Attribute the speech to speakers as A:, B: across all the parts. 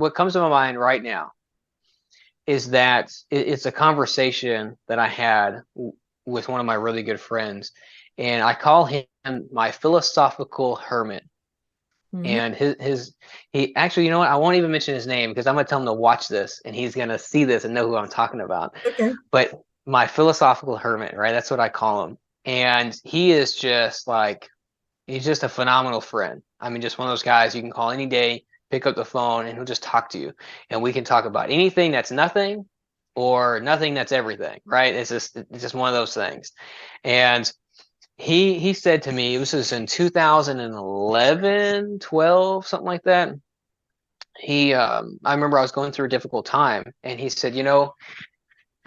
A: what comes to my mind right now is that it's a conversation that I had with one of my really good friends, and I call him my philosophical hermit.
B: Mhm.
A: And he actually, you know what? I won't even mention his name because I'm gonna tell him to watch this, and he's gonna see this and know who I'm talking about.
B: Okay.
A: But my philosophical hermit, right? That's what I call him. And he is just like, he's just a phenomenal friend. I mean, just one of those guys you can call any day, pick up the phone, and he'll just talk to you. And we can talk about anything that's nothing or nothing that's everything, right? It's just one of those things. And he said to me, this was in 2011, 12, something like that. I remember I was going through a difficult time, and he said,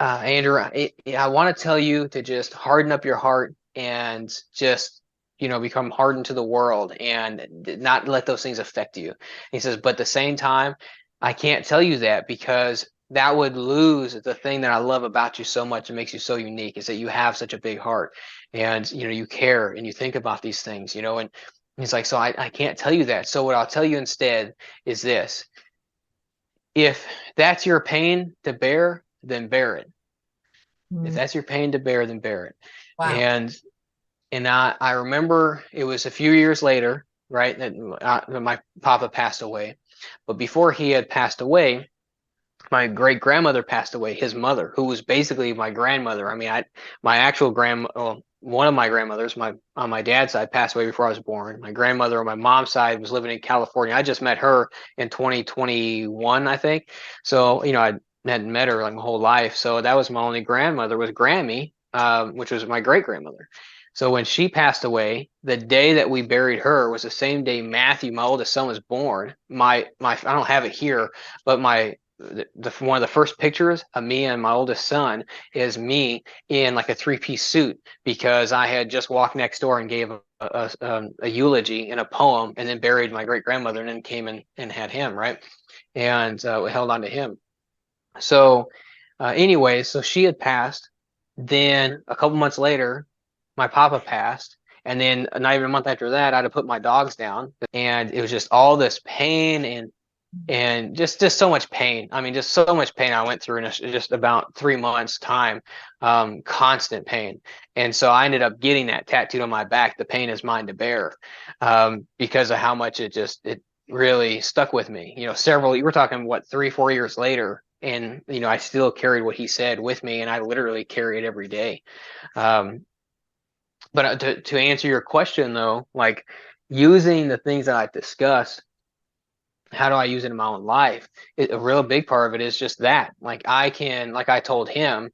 A: Andrew, I want to tell you to just harden up your heart and just, become hardened to the world and not let those things affect you. He says, but at the same time, I can't tell you that because that would lose the thing that I love about you so much and makes you so unique is that you have such a big heart and, you care and you think about these things, and he's like, so I can't tell you that. So what I'll tell you instead is this. If that's your pain to bear, then bear it. If
B: Mhm.
A: that's your pain to bear, then bear it.
B: Wow.
A: And I remember it was a few years later, right, that my papa passed away. But before he had passed away, my great grandmother passed away, his mother, who was basically my grandmother. I mean, my actual well, one of my grandmothers, on my dad's side, passed away before I was born. My grandmother on my mom's side was living in California. I just met her in 2021, I think. So, I hadn't met her like my whole life. So that was my only grandmother was Grammy, which was my great grandmother. So when she passed away, the day that we buried her was the same day Matthew, my oldest son, was born. I don't have it here, but one of the first pictures of me and my oldest son is me in like a three-piece suit because I had just walked next door and gave a eulogy in a poem and then buried my great grandmother and then came in and had him, right? And we held on to him. So, anyway, so she had passed. Then a couple months later, my papa passed. And then not even a month after that, I had to put my dogs down. And it was just all this pain and just so much pain. I mean, just so much pain I went through in just about 3 months time, constant pain. And so I ended up getting that tattooed on my back. The pain is mine to bear, because of how much it really stuck with me. You were talking what 3, 4 years later, and I still carried what he said with me, and I literally carry it every day. Um, but to answer your question though, like using the things that I've discussed, how do I use it in my own life? A real big part of it is just that. Like I told him,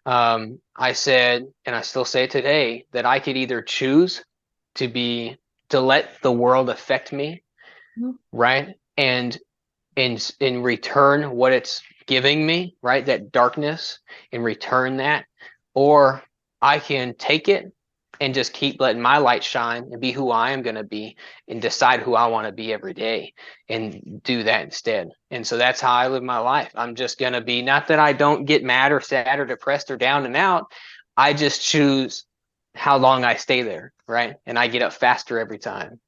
A: I said, and I still say it today, that I could either choose to be, to let the world affect me,
B: Mhm.
A: right? And in return, what it's giving me, right? That darkness, in return that, or I can take it and just keep letting my light shine and be who I am going to be and decide who I want to be every day and do that instead. And so that's how I live my life. I'm just going to be, not that I don't get mad or sad or depressed or down and out. I just choose how long I stay there, right? And I get up faster every time.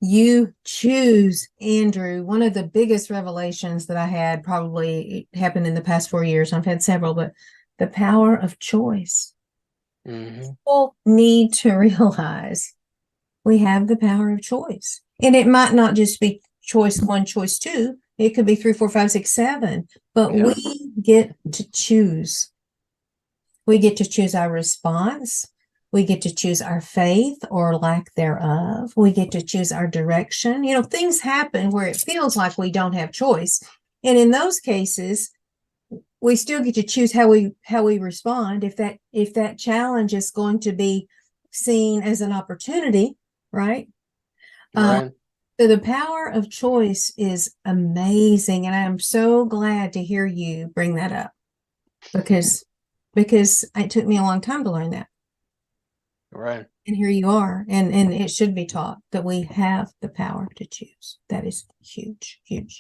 B: You choose, Andrew. One of the biggest revelations that I had probably happened in the past 4 years. I've had several, but the power of choice.
A: Hmm.
B: People need to realize we have the power of choice. And it might not just be choice one, choice two. It could be three, four, five, six, seven. But
A: Yeah.
B: we get to choose. We get to choose our response. We get to choose our faith or lack thereof. We get to choose our direction. Things happen where it feels like we don't have choice. And in those cases, we still get to choose how we respond. If that challenge is going to be seen as an opportunity, right? Uh,
A: Right.
B: so the power of choice is amazing, and I am so glad to hear you bring that up because it took me a long time to learn that.
A: Right.
B: And here you are. And it should be taught that we have the power to choose. That is huge, huge,